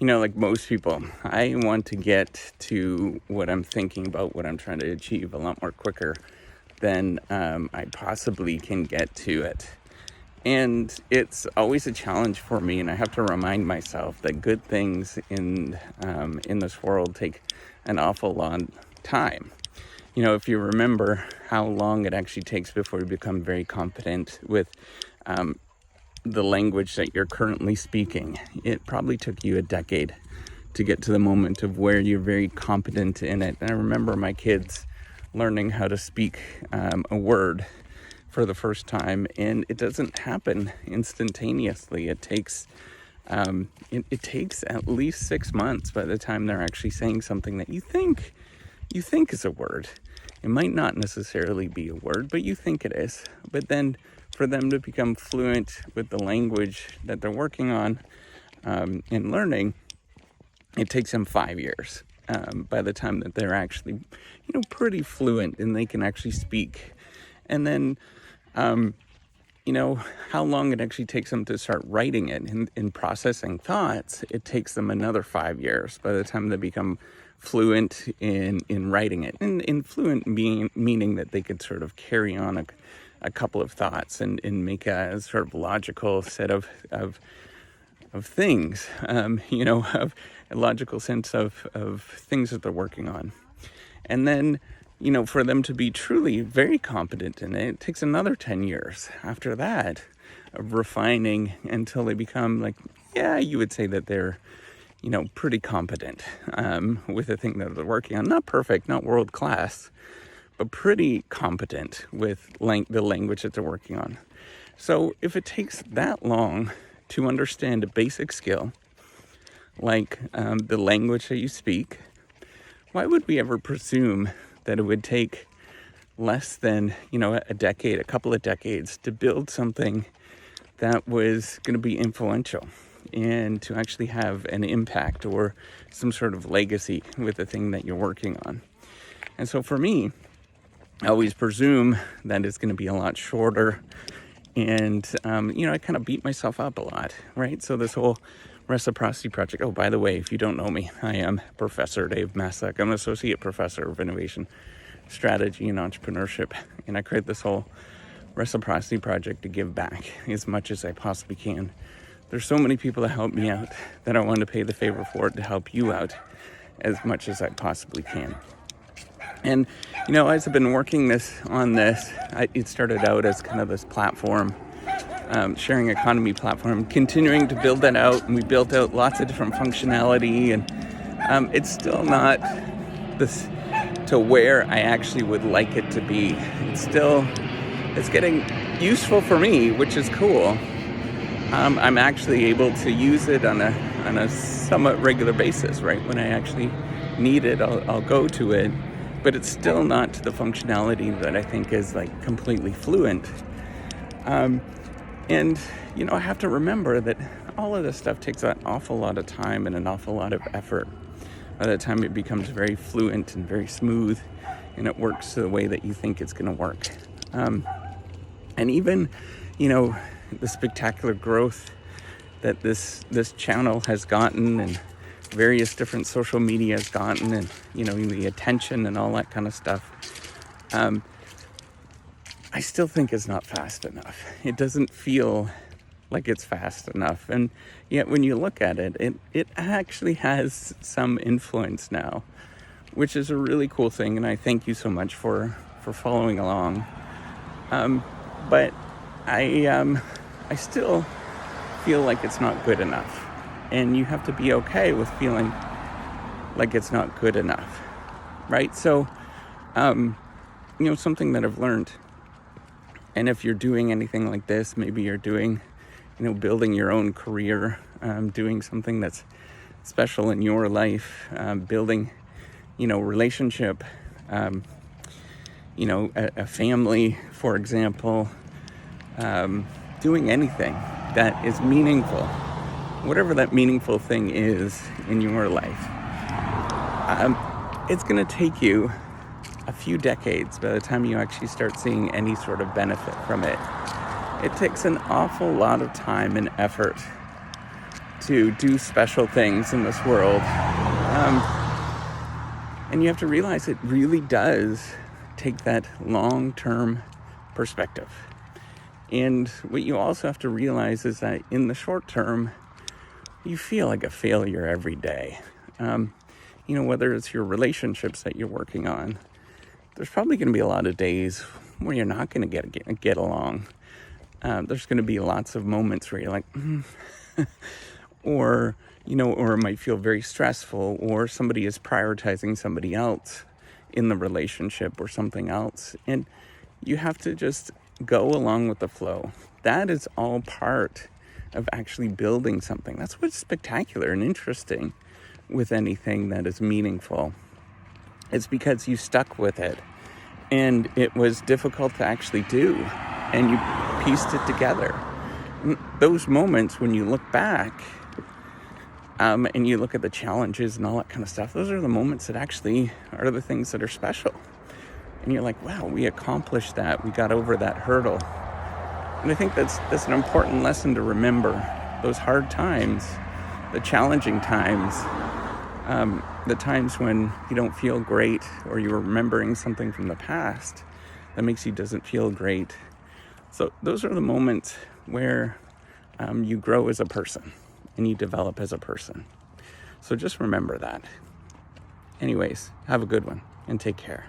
Like most people, I want to get to what I'm thinking about, what I'm trying to achieve a lot more quicker than I possibly can get to it. And it's always a challenge for me, and I have to remind myself that good things in this world take an awful long time. If you remember how long it actually takes before you become very competent with the language that you're currently speaking, it probably took you a decade to get to the moment of where you're very competent in it. And I remember my kids learning how to speak a word for the first time, and it doesn't happen instantaneously. It takes it takes at least 6 months by the time they're actually saying something that you think is a word. It might not necessarily be a word, but you think it is. But then for them to become fluent with the language that they're working on and learning, it takes them 5 years by the time that they're actually, pretty fluent and they can actually speak. And then, how long it actually takes them to start writing it and processing thoughts, it takes them another 5 years by the time they become fluent in writing it. And fluent meaning that they could sort of carry on a couple of thoughts and make a sort of logical set of things, of a logical sense of things that they're working on. And then, for them to be truly very competent in it, it takes another 10 years after that of refining until they become you would say that they're, pretty competent with the thing that they're working on. Not perfect, not world class, but pretty competent with the language that they're working on. So if it takes that long to understand a basic skill, like the language that you speak, why would we ever presume that it would take less than, a decade, a couple of decades to build something that was going to be influential and to actually have an impact or some sort of legacy with the thing that you're working on? And so for me, I always presume that it's going to be a lot shorter. And, I kind of beat myself up a lot, right? So this whole reciprocity project. Oh, by the way, if you don't know me, I am Professor Dave Masek. I'm an associate professor of innovation, strategy, and entrepreneurship. And I create this whole reciprocity project to give back as much as I possibly can. There's so many people that help me out that I want to pay the favor for it to help you out as much as I possibly can. And, as I've been working on this, it started out as kind of this platform, sharing economy platform, continuing to build that out. And we built out lots of different functionality, and it's still not this to where I actually would like it to be. It's getting useful for me, which is cool. I'm actually able to use it on a somewhat regular basis, right? When I actually need it, I'll go to it. But it's still not to the functionality that I think is completely fluent. And, I have to remember that all of this stuff takes an awful lot of time and an awful lot of effort. By the time it becomes very fluent and very smooth and it works the way that you think it's going to work. And even, the spectacular growth that this channel has gotten and various different social media has gotten, and the attention and all that kind of stuff, I still think it's not fast enough. It doesn't feel like it's fast enough, and yet when you look at it, it actually has some influence now, which is a really cool thing, and I thank you so much for following along. But I still feel like it's not good enough. And you have to be okay with feeling like it's not good enough, right? So, something that I've learned, and if you're doing anything like this, maybe you're doing, building your own career, doing something that's special in your life, building, relationship, a family, for example, doing anything that is meaningful. Whatever that meaningful thing is in your life, it's going to take you a few decades by the time you actually start seeing any sort of benefit from it. It takes an awful lot of time and effort to do special things in this world. And you have to realize it really does take that long-term perspective. And what you also have to realize is that in the short term, you feel like a failure every day. Whether it's your relationships that you're working on, there's probably going to be a lot of days where you're not going to get along. There's going to be lots of moments where you're like, or it might feel very stressful, or somebody is prioritizing somebody else in the relationship or something else. And you have to just go along with the flow. That is all part of actually building something. That's what's spectacular and interesting with anything that is meaningful. It's because you stuck with it and it was difficult to actually do, and you pieced it together. And those moments when you look back and you look at the challenges and all that kind of stuff, those are the moments that actually are the things that are special. And you're like, wow, we accomplished that. We got over that hurdle. And I think that's an important lesson to remember. Those hard times, the challenging times, the times when you don't feel great, or you're remembering something from the past that makes you doesn't feel great. So those are the moments where you grow as a person and you develop as a person. So just remember that. Anyways, have a good one and take care.